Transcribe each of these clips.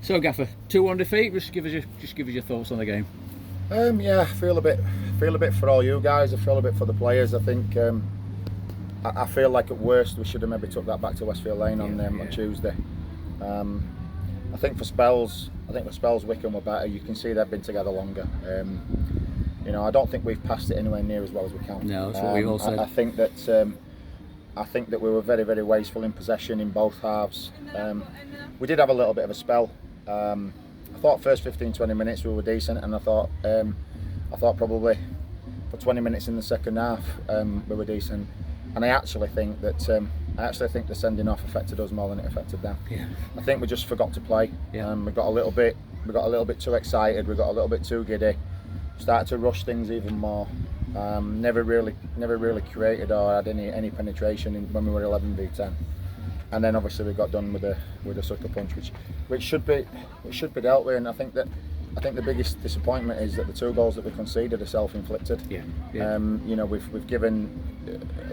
So Gaffer, 2-1 defeat. Just give us your thoughts on the game. Yeah, I feel a bit for all you guys. I feel a bit for the players. I think I feel like at worst we should have maybe took that back to Westfield Lane on Tuesday. I think for spells, Whickham were better. You can see they've been together longer. I don't think we've passed it anywhere near as well as we can. No, that's what we all said. I think that we were very, very wasteful in possession in both halves. We did have a little bit of a spell. I thought first 15-20 minutes we were decent, and I thought probably for 20 minutes in the second half we were decent. And I actually think that the sending off affected us more than it affected them. Yeah. I think we just forgot to play. Yeah. We got a little bit too excited. We got a little bit too giddy. Started to rush things even more. Never really created or had any penetration when we were 11v10. And then obviously we got done with a sucker punch, which should be dealt with. And I think the biggest disappointment is that the 2 goals that we conceded are self-inflicted. Yeah. We've given.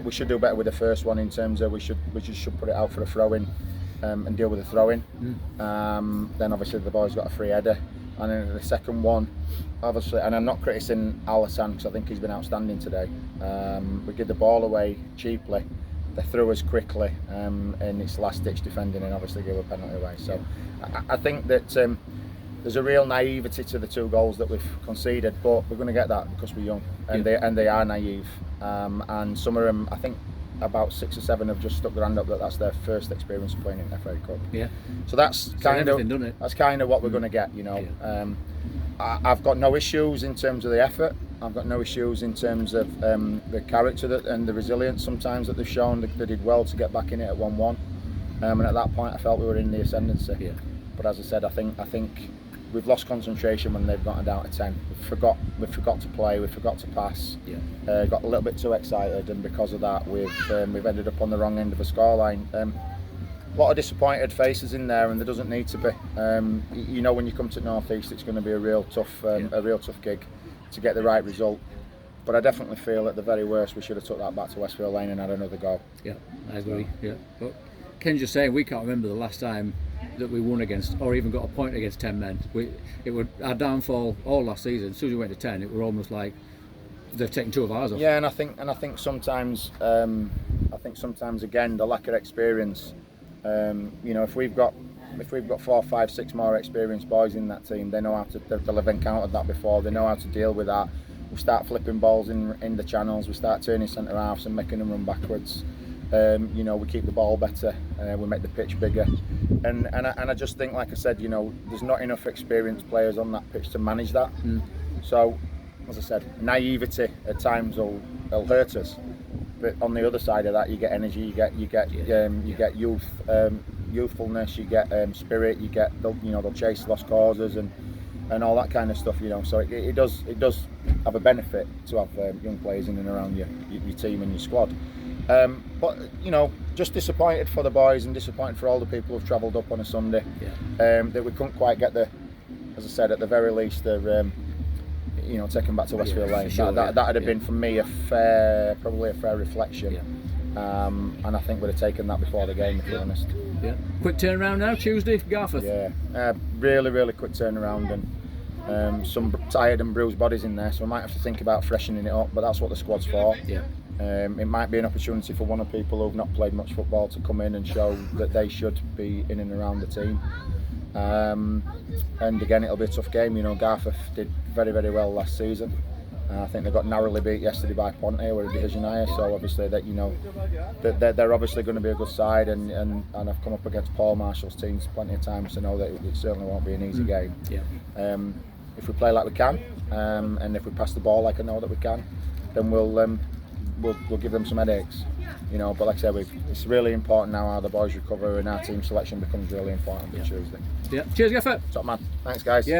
We should do better with the first one in terms of we should put it out for a throw-in and deal with the throw-in. Then obviously the boys got a free header, and then the second one, obviously, and I'm not criticising Alisson because I think he's been outstanding today. We give the ball away cheaply. They threw us quickly, and it's last-ditch defending, and obviously give a penalty away. So I think that there's a real naivety to the 2 goals that we've conceded, but we're going to get that because we're young, and they are naive. And some of them, I think about 6 or 7 have just stuck their hand up that that's their first experience of playing in the FA Cup. Yeah. So that's kind of what we're going to get. I've got no issues in terms of the effort. I've got no issues in terms of the character and the resilience sometimes that they've shown. They did well to get back in it at 1-1, and at that point I felt we were in the ascendancy. Yeah. But as I said, I think we've lost concentration when they've gotten down to 10. We forgot to play. We forgot to pass. Yeah. Got a little bit too excited, and because of that, we've ended up on the wrong end of a scoreline. A lot of disappointed faces in there, and there doesn't need to be. When you come to North East, it's going to be a real tough gig to get the right result. But I definitely feel at the very worst we should have took that back to Westfield Lane and had another go. Yeah, I agree. Yeah. But Ken's just saying we can't remember the last time that we won against or even got a point against 10 men. It would our downfall all last season. As soon as we went to 10, it were almost like they've taken 2 of ours off. Yeah, and I think sometimes again the lack of experience. If we've got 4, 5, 6 more experienced boys in that team, they know how to. They'll have encountered that before. They know how to deal with that. We start flipping balls in the channels. We start turning centre halves and making them run backwards. We keep the ball better. We make the pitch bigger. And I just think, like I said, there's not enough experienced players on that pitch to manage that. So, as I said, naivety at times will hurt us. But on the other side of that, you get energy, you get youth, youthfulness, you get spirit, you get they'll chase lost causes and all that kind of stuff. So it does have a benefit to have young players in and around your team and your squad. But just disappointed for the boys and disappointed for all the people who've travelled up on a Sunday. That we couldn't quite get as I said, at the very least, taken back to Westfield Lane. Sure, that'd have been for me probably a fair reflection. And I think we'd have taken that before the game, if you're honest. Yeah. Quick turnaround now, Tuesday, Garforth. Yeah, really, really quick turnaround, and some tired and bruised bodies in there, so we might have to think about freshening it up. But that's what the squad's for. Yeah. It might be an opportunity for one of the people who've not played much football to come in and show that they should be in and around the team. And again, it'll be a tough game. Garforth did very, very well last season. I think they got narrowly beat yesterday by Ponte, who were a division higher. So obviously they're obviously going to be a good side, and I've come up against Paul Marshall's teams plenty of times to know that it certainly won't be an easy game. Yeah. If we play like we can, and if we pass the ball like I know that we can, then we'll give them some headaches. But like I said, it's really important now how the boys recover, and our team selection becomes really important for Tuesday. Yeah. Cheers, Gaffer. Top man. Thanks, guys. Yeah.